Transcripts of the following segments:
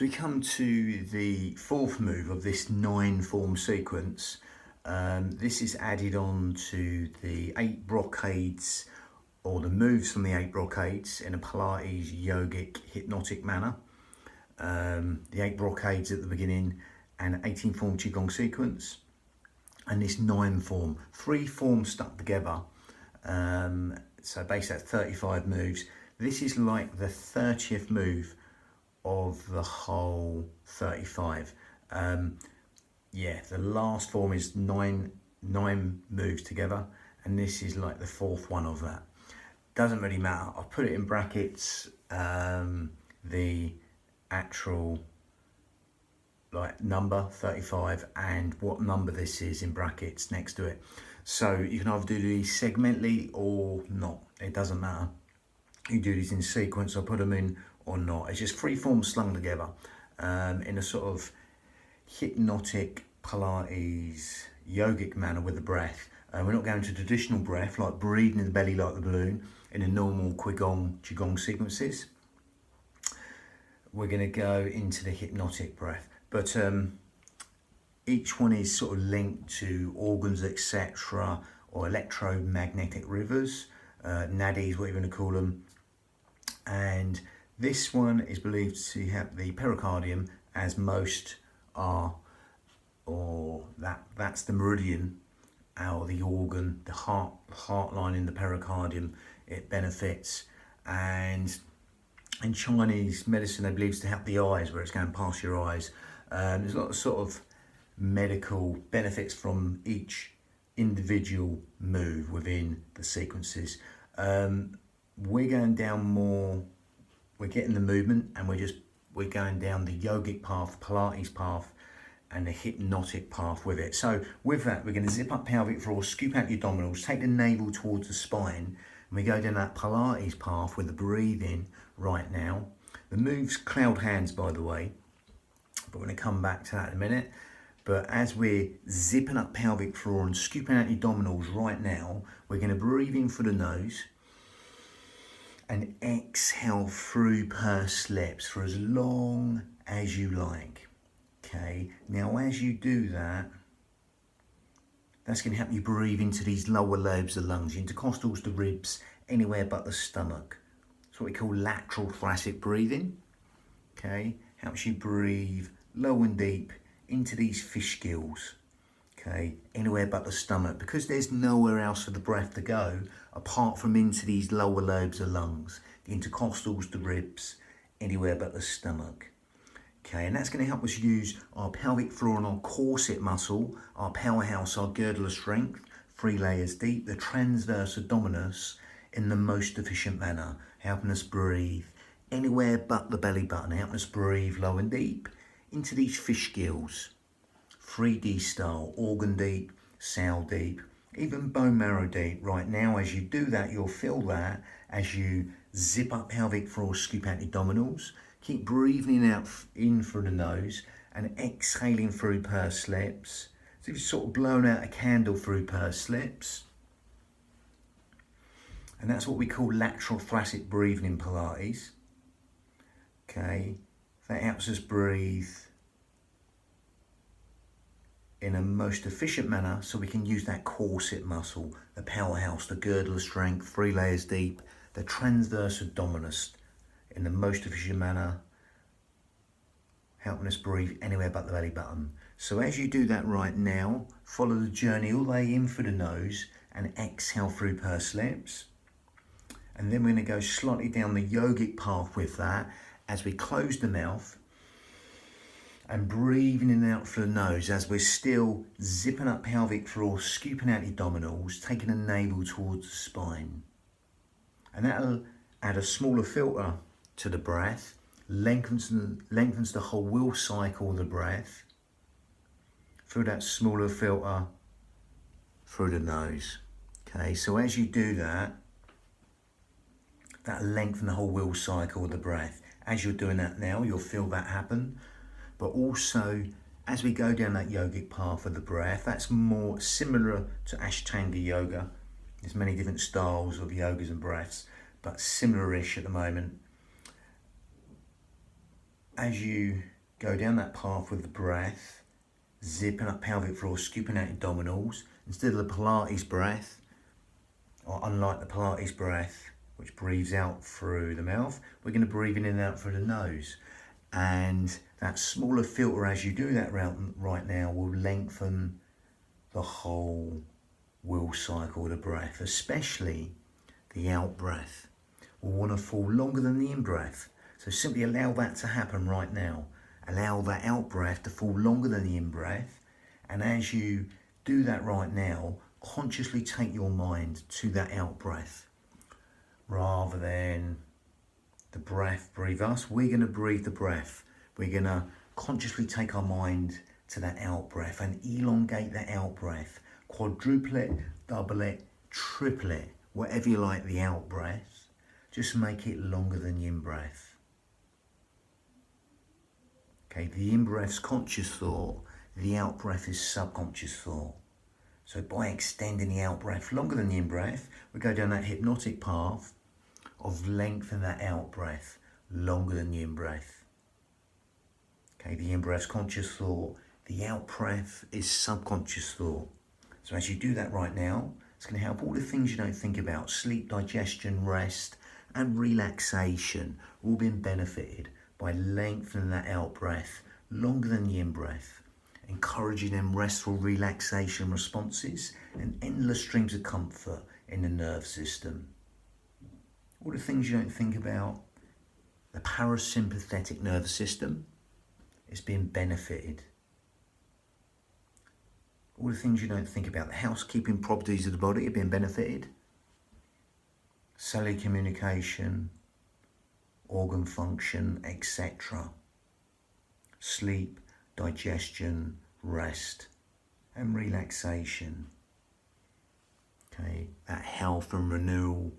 So we come to the fourth move of this 9-form sequence. This is added on to the 8 brocades, or the moves from the 8 brocades in a Pilates yogic hypnotic manner. The 8 brocades at the beginning and 18-form qigong sequence, and this 9-form, 3 forms stuck together. So basically that's 35 moves. This is like the 30th move of the whole 35. Yeah, the last form is nine moves together, and this is like the 4th one of that. Doesn't really matter. I'll put it in brackets, the actual like number 35 and what number this is in brackets next to it. So you can either do these segmentally or not. It doesn't matter. You do these in sequence or put them in or not. It's just 3 forms slung together in a sort of hypnotic Pilates yogic manner with the breath. We're not going to traditional breath like breathing in the belly like the balloon in the normal qigong sequences. We're going to go into the hypnotic breath, but each one is sort of linked to organs, etc., or electromagnetic rivers, nadis, whatever you want to call them. And this one is believed to have the pericardium, as most are, or that's the meridian, or the organ, the heart line in the pericardium. It benefits, and in Chinese medicine they believe it's to help the eyes, where it's going past your eyes. There's a lot of sort of medical benefits from each individual move within the sequences. We're going down more, we're getting the movement, and we're going down the yogic path, Pilates path, and the hypnotic path with it. So with that, we're going to zip up pelvic floor, scoop out your abdominals, take the navel towards the spine, and we go down that Pilates path with the breathing right now. The move's cloud hands, by the way, but we're going to come back to that in a minute. But as we're zipping up pelvic floor and scooping out your abdominals right now, we're going to breathe in through the nose and exhale through pursed lips for as long as you like. Okay, now as you do that, that's going to help you breathe into these lower lobes of the lungs, intercostals, the ribs, anywhere but the stomach. It's what we call lateral thoracic breathing. Okay, helps you breathe low and deep into these fish gills. Okay, anywhere but the stomach, because there's nowhere else for the breath to go apart from into these lower lobes of lungs, the intercostals, the ribs, anywhere but the stomach. Okay, and that's going to help us use our pelvic floor and our corset muscle, our powerhouse, our girdle of strength, 3 layers deep, the transverse abdominis, in the most efficient manner, helping us breathe anywhere but the belly button, helping us breathe low and deep into these fish gills, 3D style, organ deep, cell deep, even bone marrow deep. Right now, as you do that, you'll feel that as you zip up pelvic floor, scoop out the abdominals, keep breathing out in through the nose and exhaling through pursed lips. So if you're sort of blown out a candle through pursed lips. And that's what we call lateral thoracic breathing in Pilates. Okay, that helps us breathe in a most efficient manner, so we can use that corset muscle, the powerhouse, the girdle of strength, 3 layers deep, the transverse abdominis, in the most efficient manner, helping us breathe anywhere but the belly button. So as you do that right now, follow the journey all the way in through the nose and exhale through pursed lips. And then we're going to go slightly down the yogic path with that as we close the mouth and breathing in and out through the nose as we're still zipping up pelvic floor, scooping out the abdominals, taking the navel towards the spine. And that'll add a smaller filter to the breath, lengthens the whole will cycle of the breath through that smaller filter through the nose. Okay, so as you do that, that'll lengthen the whole will cycle of the breath. As you're doing that now, you'll feel that happen. But also, as we go down that yogic path of the breath, that's more similar to Ashtanga yoga. There's many different styles of yogas and breaths, but similar-ish at the moment. as you go down that path with the breath, zipping up pelvic floor, scooping out abdominals, instead of the Pilates breath, or unlike the Pilates breath, which breathes out through the mouth, we're going to breathe in and out through the nose. And that smaller filter as you do that right now will lengthen the whole will cycle of the breath, especially the out breath. Will want to fall longer than the in breath. So simply allow that to happen right now. Allow that out breath to fall longer than the in breath. And as you do that right now, consciously take your mind to that out breath. Rather than the breath breathe us, we're going to breathe the breath. We're going to consciously take our mind to that out breath and elongate that out breath. Quadruple it, double it, triple it, whatever you like the out breath. Just make it longer than the in breath. Okay, the in-breath's conscious thought, the out-breath is subconscious thought. So by extending the out-breath longer than the in-breath, we go down that hypnotic path of lengthening that out-breath longer than the in-breath. Okay, the in-breath's conscious thought, the out-breath is subconscious thought. So as you do that right now, it's going to help all the things you don't think about, sleep, digestion, rest, and relaxation, all being benefited by lengthening that out breath longer than the in breath, encouraging them restful relaxation responses and endless streams of comfort in the nerve system. All the things you don't think about, the parasympathetic nervous system is being benefited. All the things you don't think about, the housekeeping properties of the body are being benefited. Cellular communication, organ function, etc. Sleep, digestion, rest, and relaxation. Okay, that health and renewal,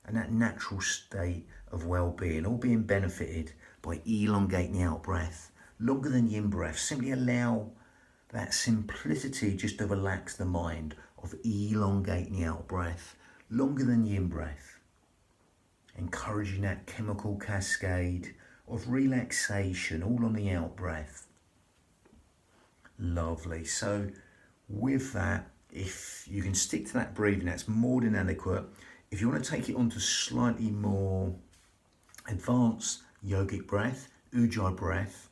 and that natural state of well-being, all being benefited by elongating the out-breath longer than the in-breath. Simply allow that simplicity just to relax the mind of elongating the out-breath longer than the in-breath. Encouraging that chemical cascade of relaxation all on the out breath. Lovely. So with that, if you can stick to that breathing, that's more than adequate. If you want to take it on to slightly more advanced yogic breath, ujjayi breath,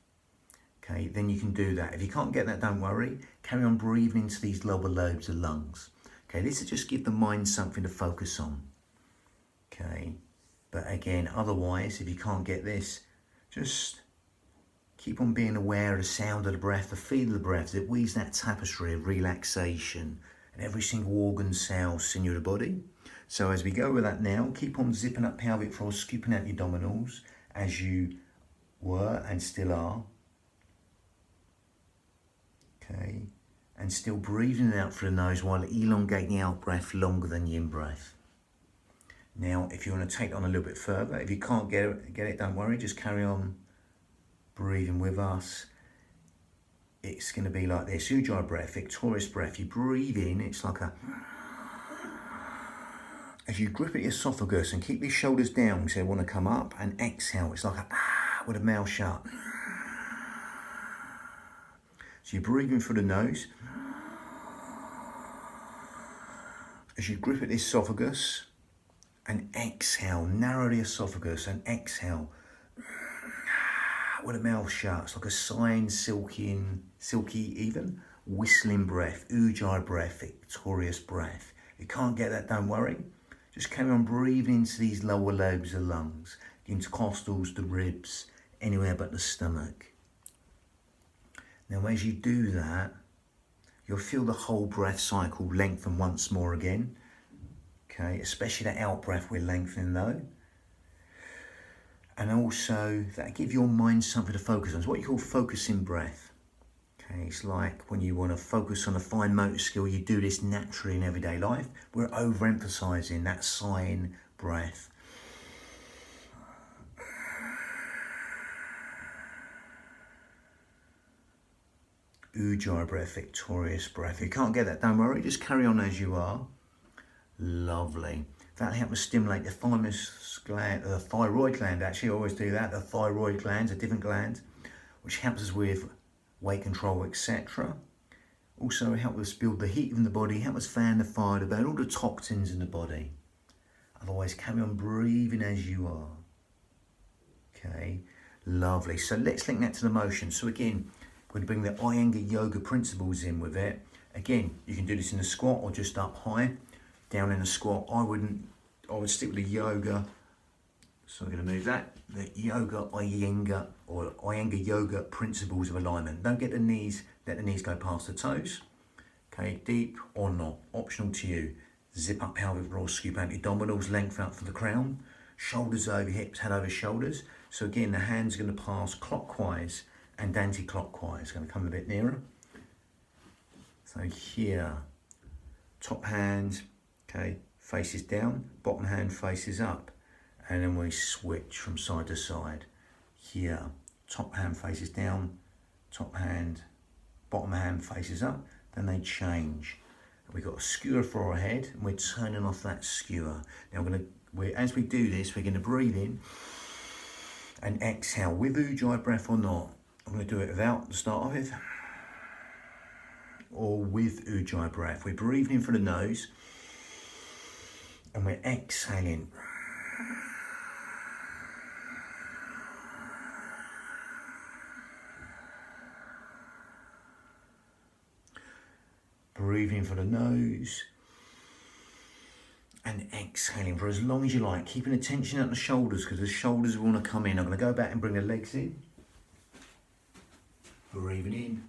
okay, then you can do that. If you can't get that, don't worry. Carry on breathing into these lower lobes of lungs. Okay, this will just give the mind something to focus on. Okay. But again, otherwise, if you can't get this, just keep on being aware of the sound of the breath, the feel of the breath. It weaves that tapestry of relaxation and every single organ, cell, sinew of the body. So as we go with that now, keep on zipping up pelvic floor, scooping out your abdominals as you were and still are. Okay, and still breathing out through the nose while elongating the out breath longer than the in breath. Now, if you want to take it on a little bit further, if you can't get it, don't worry, just carry on breathing with us. It's going to be like this, ujjayi breath, victorious breath. You breathe in, it's like a... As you grip at your esophagus and keep your shoulders down, so you want to come up, and exhale, it's like a with a mouth shut. So you're breathing through the nose. As you grip at the esophagus, and exhale, narrow the esophagus and exhale with the mouth shut. It's like a sighing, silky even, whistling breath, ujjayi breath, victorious breath. If you can't get that, don't worry. Just carry on breathing into these lower lobes of lungs, the intercostals, the ribs, anywhere but the stomach. Now as you do that, you'll feel the whole breath cycle lengthen once more again. Okay, especially that out breath we're lengthening though. And also that give your mind something to focus on. It's what you call focusing breath. Okay, it's like when you want to focus on a fine motor skill, you do this naturally in everyday life. We're overemphasizing that sighing breath. Ujjayi breath, victorious breath. If you can't get that, don't worry, just carry on as you are. Lovely. That'll help us stimulate the thymus gland, the thyroid gland actually, I always do that. The thyroid gland's a different gland, which helps us with weight control, etc. Also help us build the heat in the body, help us fan the fire, to burn all the toxins in the body. Otherwise, carry on breathing as you are. Okay, lovely. So let's link that to the motion. So again, we're going to bring the Iyengar yoga principles in with it. Again, you can do this in a squat or just up high. Down in a squat, I would stick with the yoga. So we're going to move that. The yoga Iyengar or Iyengar yoga principles of alignment. Don't get the knees, let the knees go past the toes. Okay, deep or not, optional to you. Zip up pelvic floor, scoop out your abdominals, lengthen up for the crown. Shoulders over hips, head over shoulders. So again, the hands are going to pass clockwise and anti-clockwise. Going to come a bit nearer. So here, top hand, okay, faces down, bottom hand faces up. And then we switch from side to side. Here, top hand faces down, top hand, bottom hand faces up. Then they change. We've got a skewer for our head, and we're turning off that skewer. Now as we do this, we're going to breathe in and exhale with Ujjayi breath or not. I'm going to do it without to start with, or with Ujjayi breath. We're breathing in through the nose, and we're exhaling. Breathing for the nose and exhaling for as long as you like, keeping the tension at the shoulders because the shoulders want to come in. I'm going to go back and bring the legs in. Breathing in.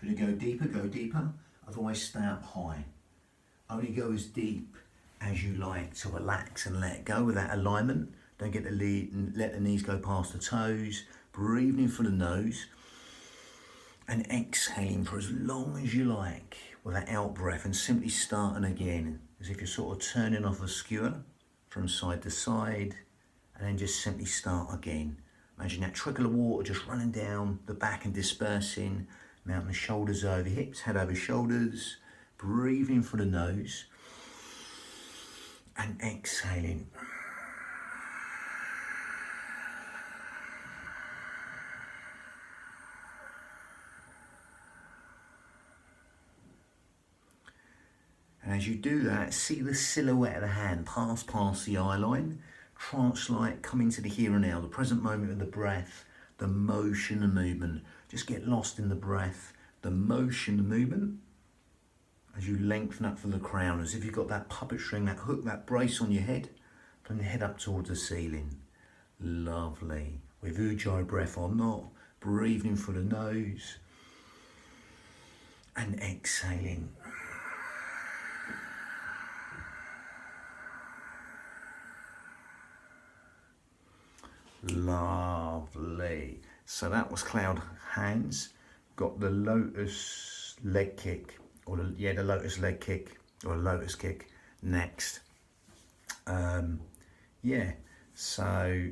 If you go deeper, go deeper. Otherwise, stay up high. Only go as deep as you like to relax and let go with that alignment. Don't get the lead, let the knees go past the toes. Breathing in for the nose and exhaling for as long as you like with that out breath, and simply starting again as if you're sort of turning off a skewer from side to side, and then just simply start again. Imagine that trickle of water just running down the back and dispersing, mounting the shoulders over hips, head over shoulders. Breathing for the nose and exhaling. And as you do that, see the silhouette of the hand pass past the eye line, trance-like, come into the here and now, the present moment of the breath, the motion and movement. Just get lost in the breath, the motion, the movement, as you lengthen up from the crown, as if you've got that puppet string, that hook, that brace on your head, from the head up towards the ceiling. Lovely. With Ujjayi breath or not, breathing through the nose and exhaling. Lovely. So that was cloud hands. Got the lotus leg kick, or the lotus leg kick, or lotus kick next. So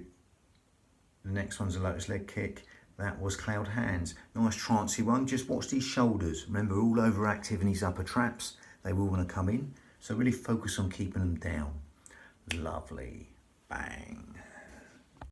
the next one's a lotus leg kick. That was cloud hands. Nice trancey one. Just watch these shoulders. Remember, all overactive in these upper traps. They will want to come in. So really focus on keeping them down. Lovely. Bang.